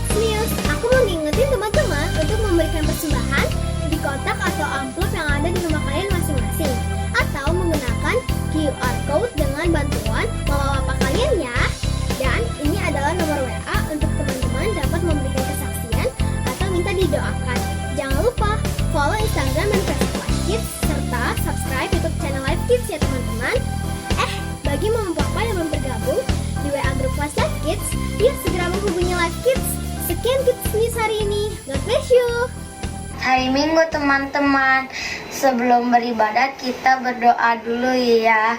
Kids News. Aku mau ngingetin teman-teman untuk memberikan persembahan di kotak atau amplop yang ada di rumah kalian masing-masing, atau menggunakan QR Code dengan bantuan mama papa kalian ya. Dan ini adalah nomor WA untuk teman-teman dapat memberikan kesaksian atau minta didoakan. Jangan lupa follow Instagram dan Facebook Live Kids serta subscribe YouTube channel Live Kids ya teman-teman. Bagi mama papa yang belum tergabung di WA grup Live Kids, yuk segera menghubungi Live Kids. Sekian Kids News hari ini. God bless you. Hari Minggu teman-teman, sebelum beribadah kita berdoa dulu ya.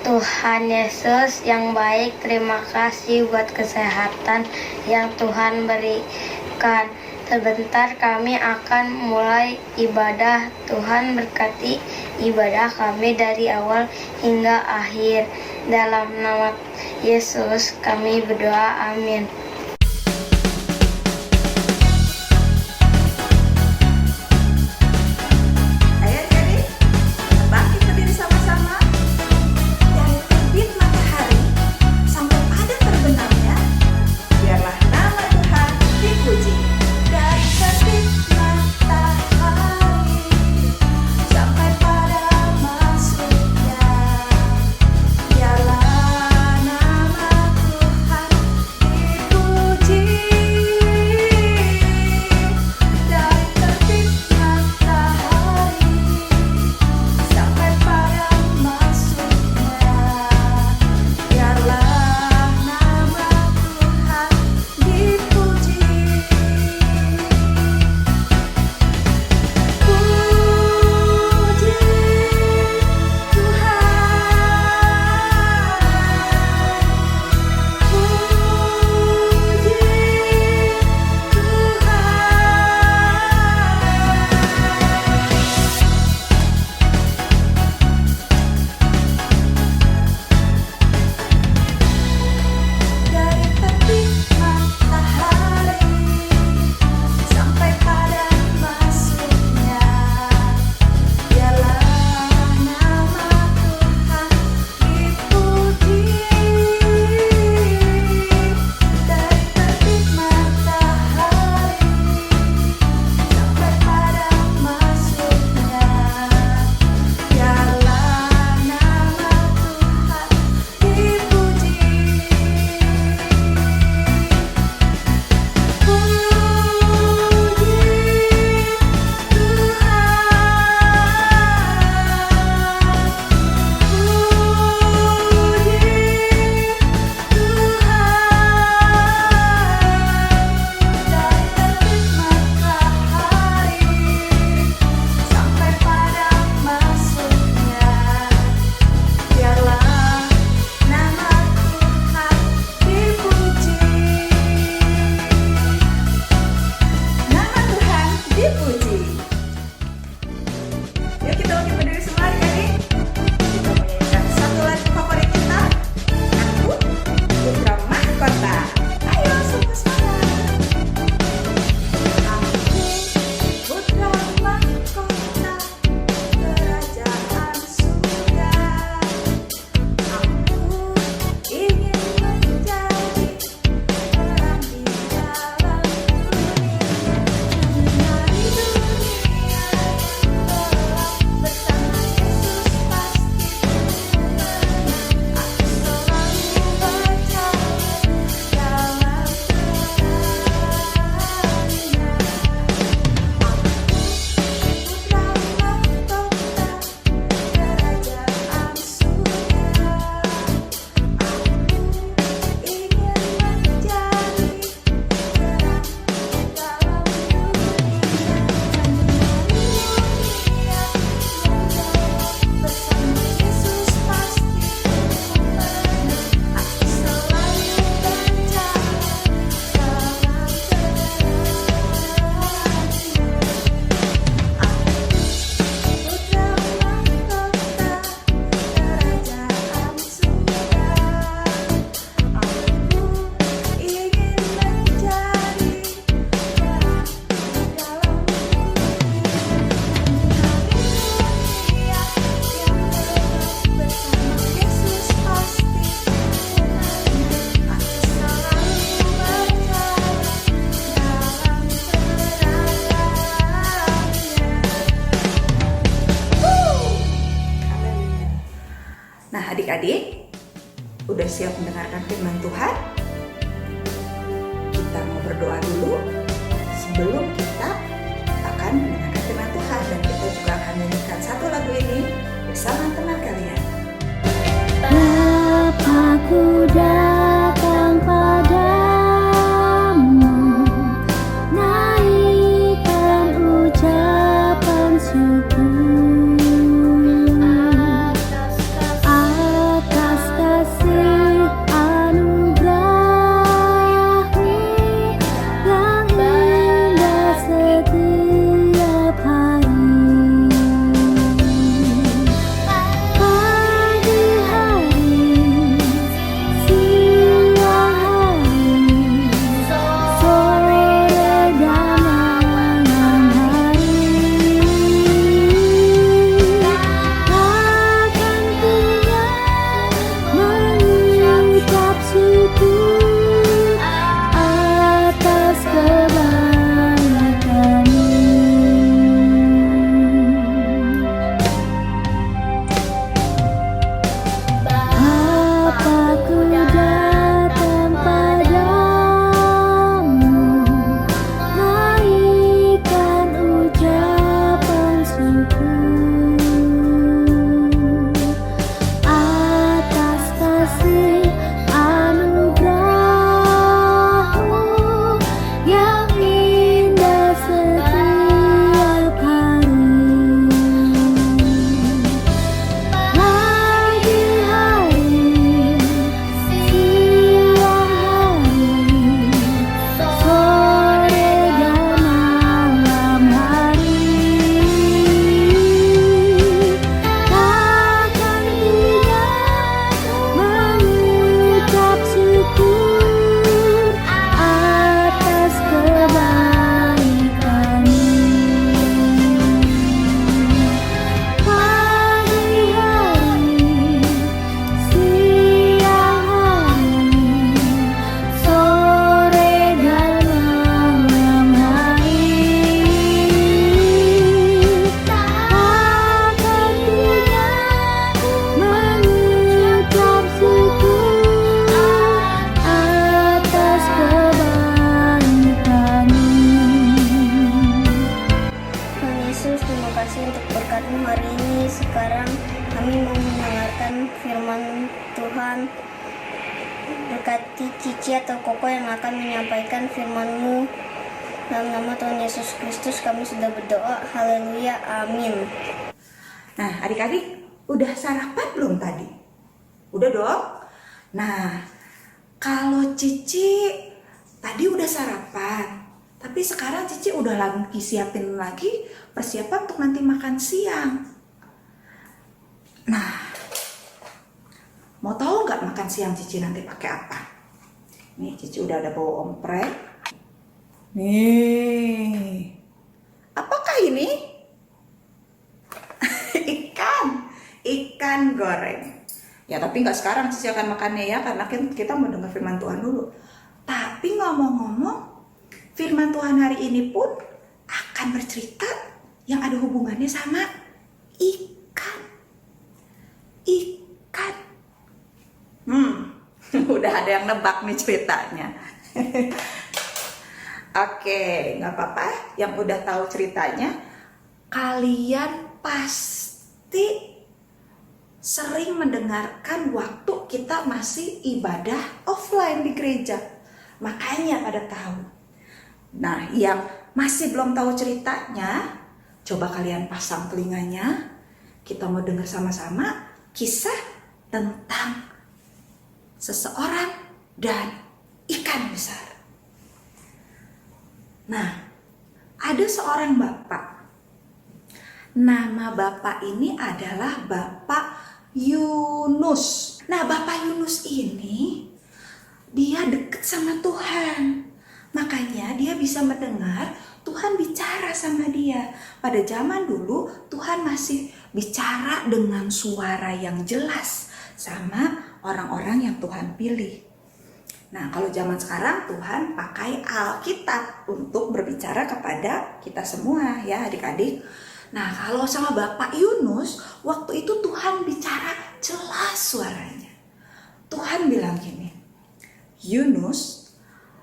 Tuhan Yesus yang baik, terima kasih buat kesehatan yang Tuhan berikan. Sebentar kami akan mulai ibadah. Tuhan berkati ibadah kami dari awal hingga akhir. Dalam nama Yesus kami berdoa, amin. Bersama Adik-adik, udah siap mendengarkan firman Tuhan? Kita mau berdoa dulu sebelum kita akan mendengarkan firman Tuhan. Dan kita juga akan menyanyikan satu lagu ini bersama teman kalian. Bapakku datang padamu, naikkan ucapan syukur atas kasih anugerah-Mu yang indah setiap hari. Pagi hari, siang hari, sore dan malam hari, takkan tinggal mengucap syukur atas kebaikan-Mu. Bapakku datang padamu, naikkan ucapan syukur atas kasih anugerah-Mu yang indah setiap hari. Pagi hari, siang hari, sore dan malam hari, takkan tinggal mengucap syukur atas kebaikan-Mu. Pagi hari, siang hari, sore dan malam hari, takkan tinggal mengucap syukur atas kebaikan-Mu. Tuhan Yesus, terima kasih untuk berkat-Mu hari ini. Sekarang kami mau mendengarkan firman Tuhan. Berkati Cici atau Koko yang akan menyampaikan firman-Mu. Dalam nama Tuhan Yesus Kristus kami sudah berdoa. Haleluya, amin. Nah, adik-adik, udah sarapan belum tadi? Udah dong? Nah, kalau Cici tadi udah sarapan, tapi sekarang Cici udah lagi siapin lagi persiapan untuk nanti makan siang. Nah, mau tahu nggak makan siang Cici nanti pakai apa? Nih, Cici udah ada bawa omprek. Nih, apakah ini? Ikan goreng. Ya, tapi nggak sekarang Cici akan makannya ya, karena kita mau dengar firman Tuhan dulu. Tapi ngomong-ngomong, firman Tuhan hari ini pun akan bercerita yang ada hubungannya sama ikan. Ikan. Udah ada yang nebak nih ceritanya. Oke, nggak apa-apa. Yang udah tahu ceritanya, kalian pasti sering mendengarkan waktu kita masih ibadah offline di gereja. Makanya pada tahu. Nah, yang masih belum tahu ceritanya, coba kalian pasang telinganya. Kita mau dengar sama-sama kisah tentang seseorang dan ikan besar. Nah, ada seorang bapak. Nama bapak ini adalah Bapak Yunus. Nah, Bapak Yunus ini dia dekat sama Tuhan. Makanya dia bisa mendengar Tuhan bicara sama dia. Pada zaman dulu Tuhan masih bicara dengan suara yang jelas sama orang-orang yang Tuhan pilih. Nah, kalau zaman sekarang Tuhan pakai Alkitab untuk berbicara kepada kita semua ya adik-adik. Nah, kalau sama Bapak Yunus, waktu itu Tuhan bicara jelas suaranya. Tuhan bilang gini, Yunus,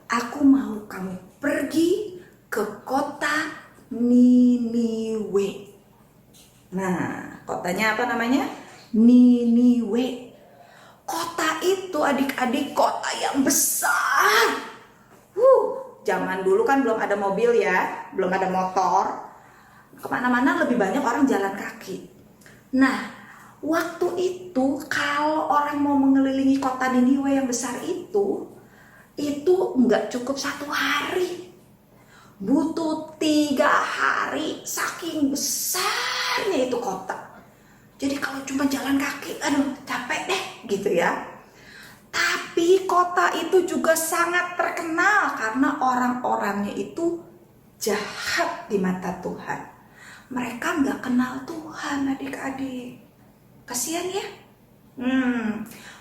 aku mau kamu pergi ke kota Niniwe. Nah, kotanya apa namanya? Niniwe. Kota itu adik-adik kota yang besar. Zaman dulu kan belum ada mobil ya, belum ada motor. Kemana-mana lebih banyak orang jalan kaki. Nah, waktu itu kalau orang mau mengelilingi kota Niniwe yang besar itu nggak cukup 1 hari. Butuh 3 hari, saking besarnya itu kota. Jadi kalau cuma jalan kaki, aduh capek deh gitu ya. Tapi kota itu juga sangat terkenal karena orang-orangnya itu jahat di mata Tuhan. Mereka nggak kenal Tuhan, adik-adik. Kasian ya.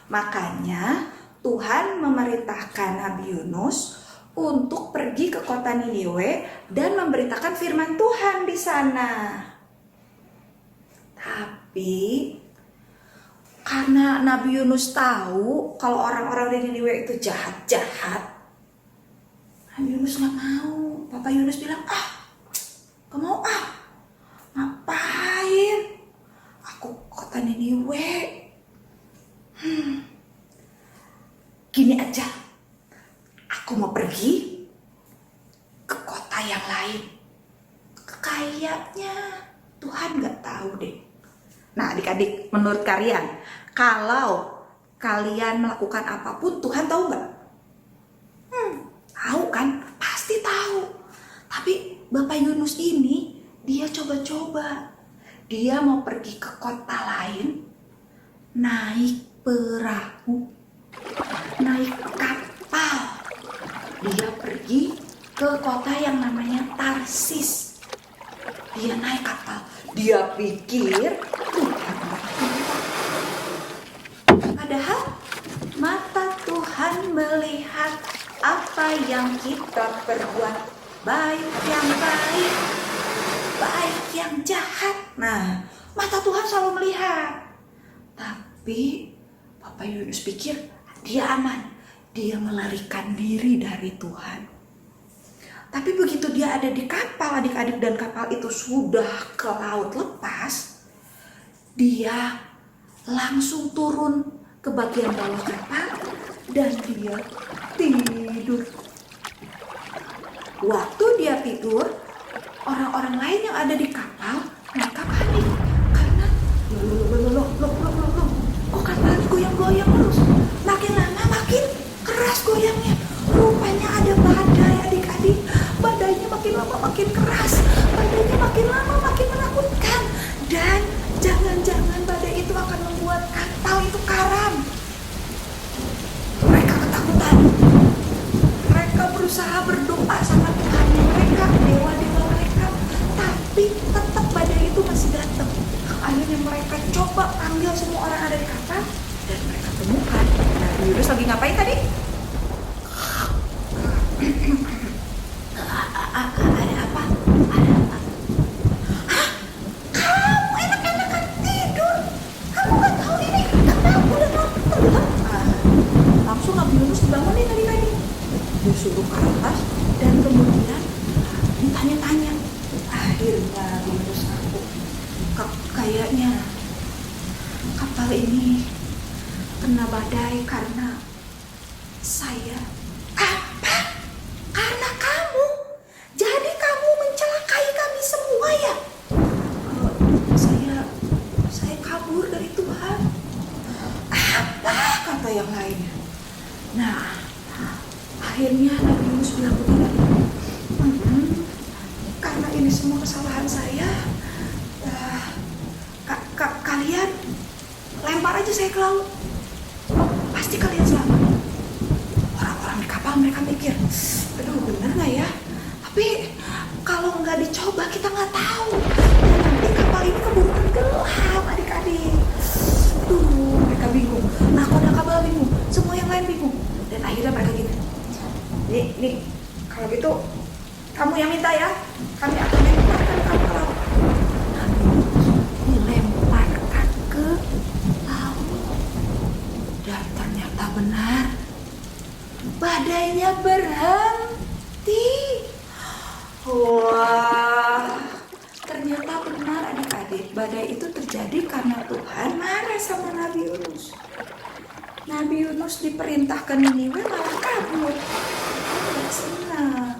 Makanya Tuhan memerintahkan Nabi Yunus untuk pergi ke kota Niniwe dan memberitakan firman Tuhan di sana. Tapi karena Nabi Yunus tahu kalau orang-orang di Niniwe itu jahat-jahat, Nabi Yunus nggak mau. Papa Yunus bilang, gak mau ngapain aku ke kota Niniwe. Gini aja, aku mau pergi ke kota yang lain. Kayaknya Tuhan gak tahu deh. Nah adik-adik, menurut kalian, kalau kalian melakukan apapun, Tuhan tahu gak? Tahu kan? Pasti tahu. Tapi Bapak Yunus ini, dia coba-coba. Dia mau pergi ke kota lain, naik perahu, naik kapal. Dia pergi ke kota yang namanya Tarsis. Dia naik kapal. Dia pikir padahal mata Tuhan melihat apa yang kita perbuat, baik yang baik, baik yang jahat. Nah, mata Tuhan selalu melihat. Tapi Bapak Yunus pikir dia aman. Dia melarikan diri dari Tuhan. Tapi begitu dia ada di kapal, adik-adik, dan kapal itu sudah ke laut lepas, dia langsung turun ke bagian bawah kapal dan dia tidur. Waktu dia tidur, orang-orang lain yang ada di kapal, mereka panik karena loh, kok kapal goyang-goyang terus? Makin lama makin keras goyangnya. Rupanya ada badai, adik-adik. Badainya makin lama makin keras, badainya makin lama makin menakutkan. Dan jangan-jangan badai itu akan membuat kapal itu karam. Mereka ketakutan. Mereka berusaha berdoa sama Tuhan mereka, dewa-dewa mereka, tapi tetap badai itu masih datang. Akhirnya mereka coba panggil semua orang ada di kapal dan mereka temukan. Nah, Yunus lagi ngapain tadi? Ada apa? Hah? Kamu enak-enakan tidur. Kamu gak tahu ini kapalku udah tenggelam. Langsung Nabi Yunus dibangunin tadi. Disuruh ke atas dan kemudian ditanya-tanya. Akhirnya Nabi Yunus ngaku, kayaknya kapal ini kena badai karena saya. Apa? Karena kamu? Jadi kamu mencelakai kami semua ya? Saya kabur dari Tuhan. Apa? Kata yang lainnya. Nah, akhirnya Nabi Yunus bilang begini, karena ini semua kesalahan saya, kalian lempar aja saya ke laut. Pasti kalian selamat. Orang-orang di kapal mereka mikir, aduh bener gak ya? Tapi kalau nggak dicoba kita nggak tahu. Dan nanti kapal ini keburu tenggelam, adik-adik. Aduh, mereka bingung. Nah, kalau kapal bingung, semua yang lain bingung. Dan akhirnya mereka gini, nih, kalau gitu kamu yang minta ya, kami akan lemparkan kamu ke laut. Nah, adik-adik, badai itu terjadi karena Tuhan marah sama Nabi Yunus. Nabi Yunus diperintahkan Niniwe malah kabur. Tidak senang.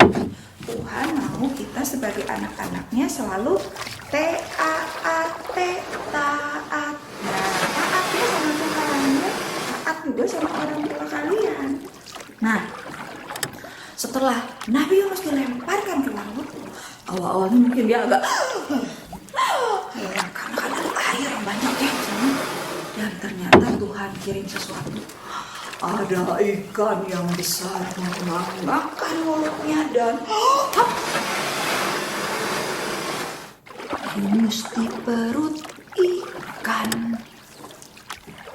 Tuhan mau kita sebagai anak-anaknya selalu T-A-A-T, taat. Nah, taat ya sama Tuhan, ya. Taat juga sama orang tua kalian. Nah, setelah Nabi Yunus dilemparkan ke laut, awal-awalnya mungkin dia agak karena kan ada air banyak ya di sana. Dan ternyata Tuhan kirim sesuatu. Ada ikan yang besar makan mulutnya dan Yunus di perut ikan.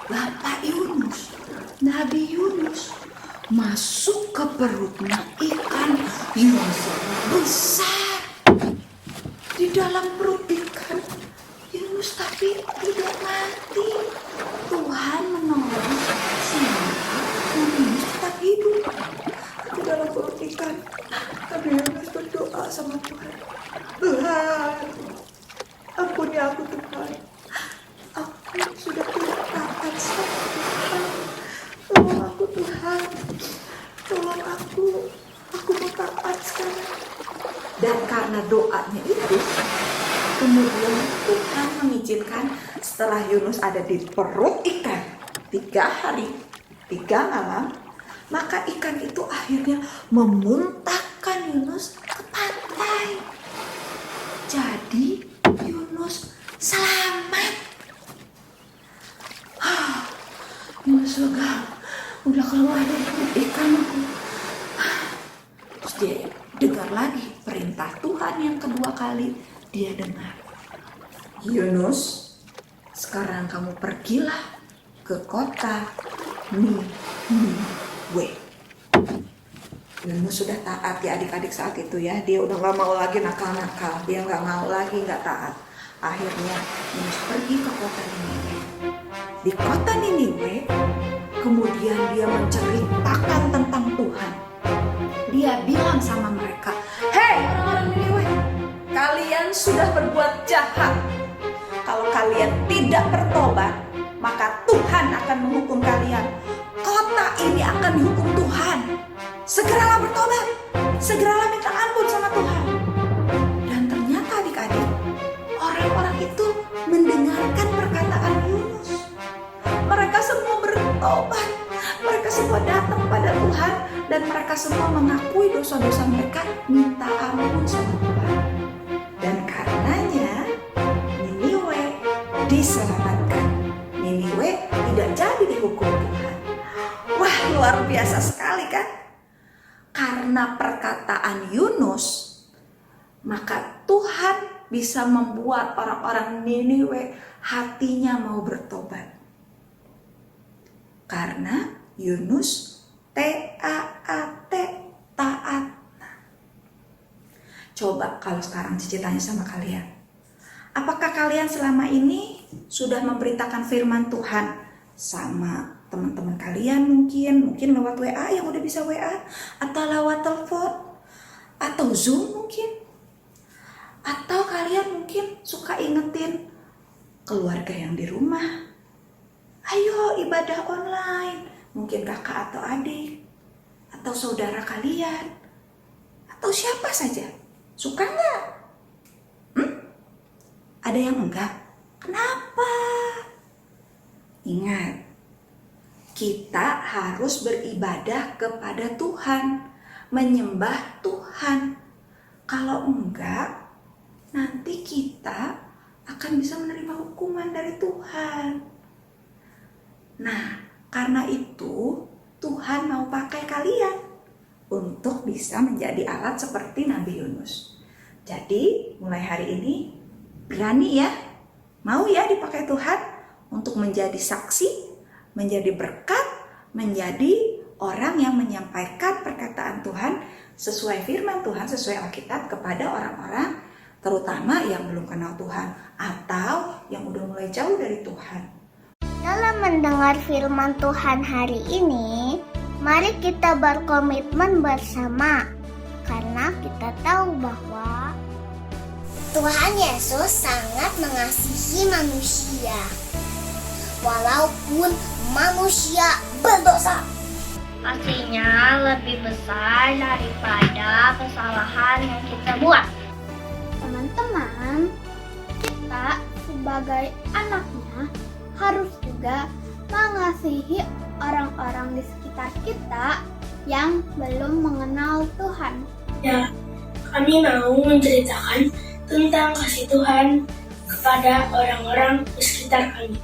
Bapak Yunus, Nabi Yunus masuk ke perutnya ikan yang sangat besar. Di dalam perut ikan Yunus tapi tidak mati. Tuhan menolong sehingga Yunus tetap hidup. Di dalam perut ikan Nabi Yunus berdoa sama Tuhan. Tuhan, ampuni aku Tuhan. Aku sudah tidak taat sama Tuhan. Tolong aku Tuhan. Tolong aku. Aku mau taat sekarang. Dan karena doanya itu, kemudian Tuhan mengizinkan setelah Yunus ada di perut ikan 3 hari 3 malam, maka ikan itu akhirnya memuntahkan Yunus ke pantai. Jadi Yunus selamat. Yunus lega, udah keluar dari perut ikan aku. Terus dia dengar lagi perintah Tuhan yang kedua kali. Dia dengar, Yunus, sekarang kamu pergilah ke kota Niniwe. Yunus sudah taat ya adik-adik saat itu ya. Dia udah gak mau lagi nakal-nakal. Dia gak mau lagi gak taat. Akhirnya Yunus pergi ke kota Niniwe. Di kota Niniwe, kemudian dia menceritakan tentang Tuhan. Dia bilang sama mereka, "Hei orang-orang Niniwe, kalian sudah berbuat jahat. Kalau kalian tidak bertobat, maka Tuhan akan menghukum kalian. Kota ini akan dihukum Tuhan. Segeralah bertobat, segeralah minta ampun sama Tuhan." Dan ternyata adik-adik, orang-orang itu mendengarkan perkataan Yunus. Mereka semua bertobat, mereka semua datang pada Tuhan, dan mereka semua mengakui dosa-dosa mereka, minta ampun sama Tuhan. Dan karenanya Niniwe diselamatkan. Niniwe tidak jadi dihukum Tuhan. Wah, luar biasa sekali kan? Karena perkataan Yunus, maka Tuhan bisa membuat orang-orang Niniwe hatinya mau bertobat. Karena Yunus T-A-A-T, taat. Coba kalau sekarang Cici tanya sama kalian, apakah kalian selama ini sudah memberitakan firman Tuhan sama teman-teman kalian, mungkin lewat WA yang udah bisa WA, atau lewat telepon, atau Zoom mungkin, atau kalian mungkin suka ingetin keluarga yang di rumah, ayo ibadah online, mungkin kakak atau adik, atau saudara kalian, atau siapa saja, suka nggak? Ada yang enggak? Kenapa? Ingat, kita harus beribadah kepada Tuhan, menyembah Tuhan. Kalau enggak, nanti kita akan bisa menerima hukuman dari Tuhan. Nah, karena itu Tuhan mau pakai kalian untuk bisa menjadi alat seperti Nabi Yunus. Jadi, mulai hari ini berani ya, mau ya dipakai Tuhan untuk menjadi saksi, menjadi berkat, menjadi orang yang menyampaikan perkataan Tuhan sesuai firman Tuhan, sesuai Alkitab kepada orang-orang terutama yang belum kenal Tuhan atau yang udah mulai jauh dari Tuhan. Dalam mendengar firman Tuhan hari ini, mari kita berkomitmen bersama karena kita tahu bahwa Tuhan Yesus sangat mengasihi manusia, walaupun manusia berdosa. Kasihnya lebih besar daripada kesalahan yang kita buat. Teman-teman, kita sebagai anaknya harus juga mengasihi orang-orang di sekitar kita yang belum mengenal Tuhan. Ya, kami mau menceritakan tentang kasih Tuhan kepada orang-orang di sekitar kami.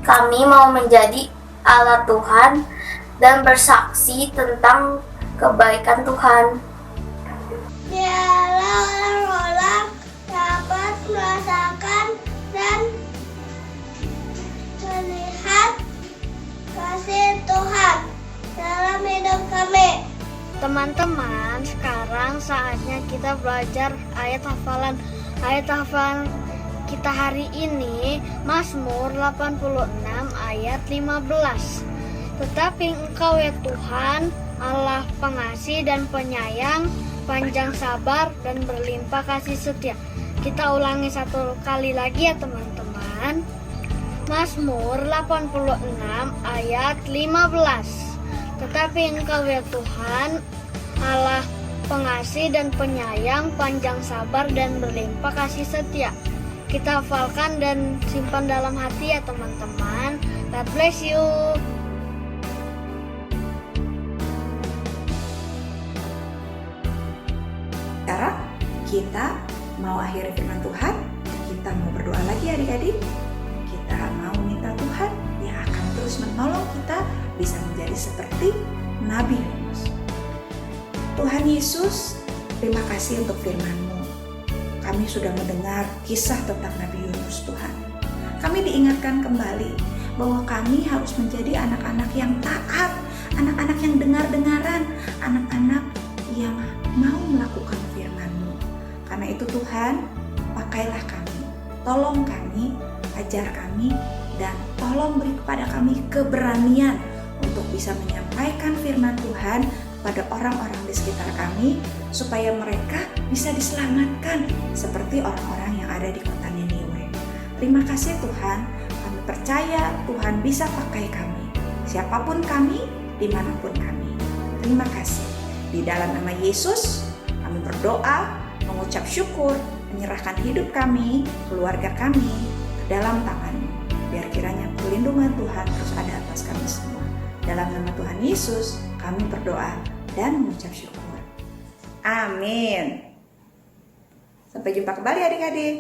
Kami mau menjadi alat Tuhan dan bersaksi tentang kebaikan Tuhan. Biarlah orang-orang dapat merasakan dan melihat kasih Tuhan dalam hidup kami. Teman-teman, sekarang saatnya kita belajar ayat hafalan. Ayat hafalan kita hari ini Mazmur 86 ayat 15. Tetapi Engkau ya Tuhan, Allah pengasih dan penyayang, panjang sabar dan berlimpah kasih setia. Kita ulangi satu kali lagi ya teman-teman. Mazmur 86 ayat 15. Tetapi Engkau ya Tuhan, Allah pengasih dan penyayang, panjang sabar dan berlimpah kasih setia. Kita hafalkan dan simpan dalam hati ya teman-teman. God bless you. Sekarang kita mau akhiri firman Tuhan. Kita mau berdoa lagi adik-adik. Kita mau minta Tuhan yang akan terus menolong kita bisa menjadi seperti Nabi Yunus. Tuhan Yesus, terima kasih untuk firman-Mu. Kami sudah mendengar kisah tentang Nabi Yunus, Tuhan. Kami diingatkan kembali bahwa kami harus menjadi anak-anak yang taat, anak-anak yang dengar-dengaran, anak-anak yang mau melakukan firman-Mu. Karena itu Tuhan, pakailah kami, tolong kami, ajar kami, dan tolong beri kepada kami keberanian untuk bisa menyampaikan firman Tuhan pada orang-orang di sekitar kami, supaya mereka bisa diselamatkan seperti orang-orang yang ada di kota Niniwe. Terima kasih Tuhan, kami percaya Tuhan bisa pakai kami, siapapun kami, dimanapun kami. Terima kasih. Di dalam nama Yesus, kami berdoa, mengucap syukur, menyerahkan hidup kami, keluarga kami, ke dalam tangan-Mu. Biar kiranya perlindungan Tuhan terus ada atas kami semua. Dalam nama Tuhan Yesus, kami berdoa dan mengucap syukur. Amin. Sampai jumpa kembali adik-adik.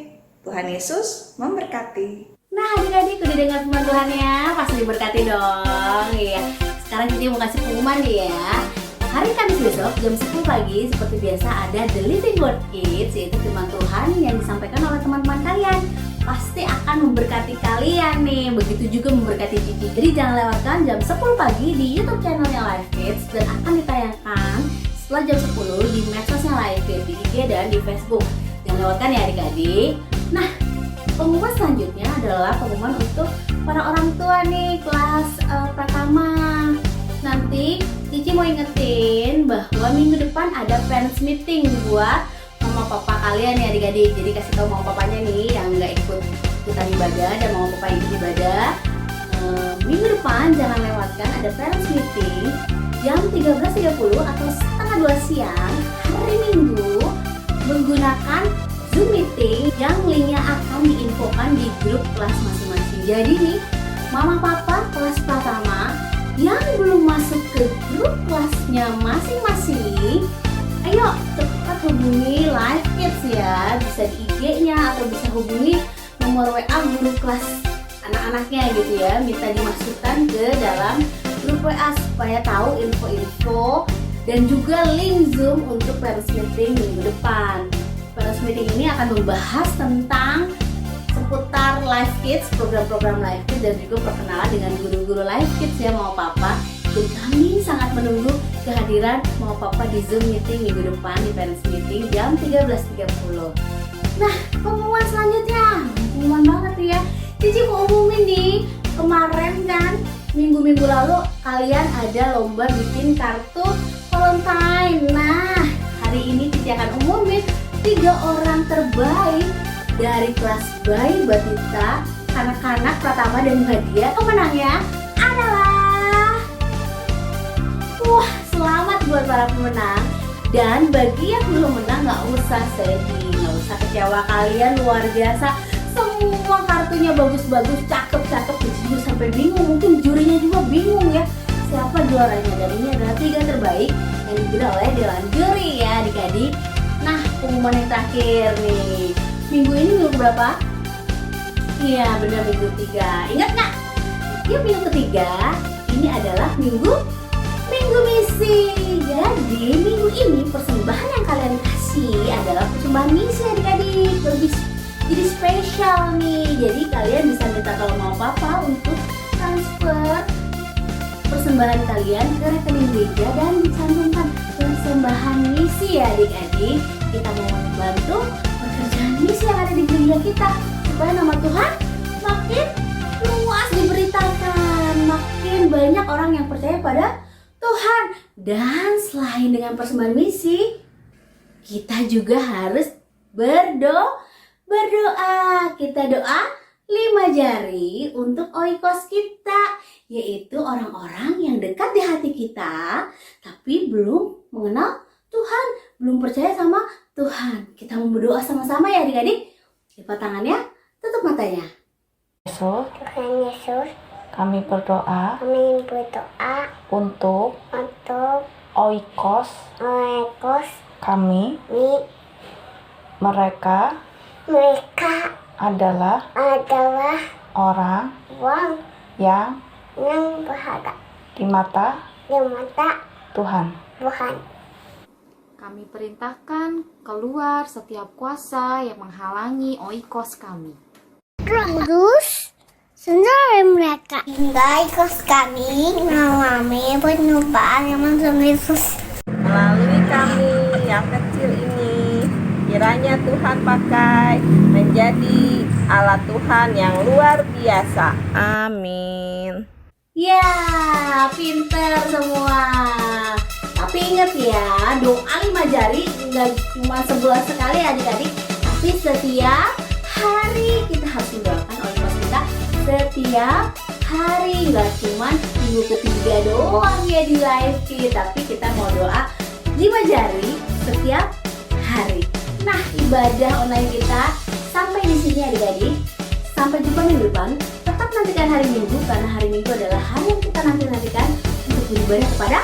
Tuhan Yesus memberkati. Nah adik-adik udah dengar firman Tuhan ya, pasti diberkati dong ya. Sekarang kita mau kasih pengumuman nih ya. Hari Kamis besok jam 10 pagi seperti biasa ada The Living Word Kids, yaitu firman Tuhan yang disampaikan oleh teman-teman kalian. Pasti akan memberkati kalian nih, begitu juga memberkati Cici. Jadi jangan lewatkan jam 10 pagi di YouTube channelnya Live Kids dan akan ditayangkan setelah jam 10 di medsosnya Live Kids, di IG dan di Facebook. Jangan lewatkan ya adik-adik. Nah, pengumuman selanjutnya adalah pengumuman untuk para orang tua nih kelas pertama. Nanti Cici mau ingetin bahwa minggu depan ada parents meeting buat mama papa kalian ya adik-adik. Jadi kasih tahu mama papanya nih yang nggak ikutan ibadah dan mama papa ikut ibadah. Minggu depan jangan lewatkan ada parents meeting jam 13.30 atau setengah 2 siang hari Minggu menggunakan Zoom meeting yang linknya akan diinfokan di grup kelas masing-masing. Jadi nih mama papa kelas pertama yang belum masuk ke grup kelasnya masing-masing, ayo cepat hubungi Live Kids ya, bisa di IG-nya atau bisa hubungi nomor WA guru kelas anak-anaknya gitu ya, minta dimasukkan ke dalam grup WA supaya tahu info-info dan juga link Zoom untuk parents meeting minggu depan. Parents meeting ini akan membahas tentang seputar Live Kids, program-program Live Kids dan juga perkenalan dengan guru-guru Live Kids ya mama papa. Dan kami sangat menunggu kehadiran mama papa di Zoom meeting minggu depan di parents meeting jam 13.30. Nah, pengumuman selanjutnya, pengumuman banget ya. Cici mau umumin nih, kemarin kan minggu-minggu lalu kalian ada lomba bikin kartu Valentine. Nah, hari ini Cici akan umumin 3 orang terbaik dari kelas bayi Batita, kanak-kanak Pratama dan Badia. Pemenangnya adalah, wah, selamat buat para pemenang. Dan bagi yang belum menang nggak usah sedih, nggak usah kecewa, kalian luar biasa. Semua kartunya bagus-bagus, cakep-cakep, jujur sampai bingung. Mungkin jurinya juga bingung ya, siapa juaranya. Dan ini adalah 3 terbaik yang dipilih oleh Dewan Juri ya adik-adik. Nah, pengumuman yang terakhir nih. Minggu ini minggu berapa? Iya benar, minggu 3. Ingat nggak? Ya, minggu ketiga ini adalah minggu misi. Jadi minggu ini persembahan yang kalian kasih adalah persembahan misi adik-adik. Jadi spesial nih. Jadi kalian bisa minta kalau mau papa untuk transfer persembahan kalian ke rekening gereja dan dicantumkan persembahan misi ya adik-adik. Kita mau membantu pekerjaan misi yang ada di gereja kita supaya nama Tuhan makin luas diberitakan, makin banyak orang yang percaya pada Tuhan. Dan selain dengan persembahan misi, kita juga harus berdoa. Kita doa 5 jari untuk oikos kita, yaitu orang-orang yang dekat di hati kita tapi belum mengenal Tuhan, belum percaya sama Tuhan. Kita mau berdoa sama-sama ya adik-adik. Lipat tangannya, tutup matanya. Tuhan Yesus, Kami berdoa kami berdoa untuk untuk oikos oikos kami. Mereka adalah adalah orang orang yang yang berharga di mata di mata Tuhan. Tuhan. Kami perintahkan keluar setiap kuasa yang menghalangi oikos kami. Terus saudara mereka hingga ikut kami mengalami penyumpahan yang Tuhan Yesus. Melalui kami yang kecil ini, kiranya Tuhan pakai menjadi alat Tuhan yang luar biasa. Amin. Ya, pinter semua. Tapi ingat ya, doa 5 jari nggak cuma sebulan sekali adik-adik, tapi setiap hari kita harus mendoakan oikos kita setiap hari, nggak cuma minggu ketiga doang ya di live feed, tapi kita mau doa 5 jari setiap hari. Nah, ibadah online kita sampai di sini adik-adik. Sampai jumpa minggu depan. Tetap nantikan hari Minggu, karena hari Minggu adalah hari yang kita nantikan untuk beribadah kepada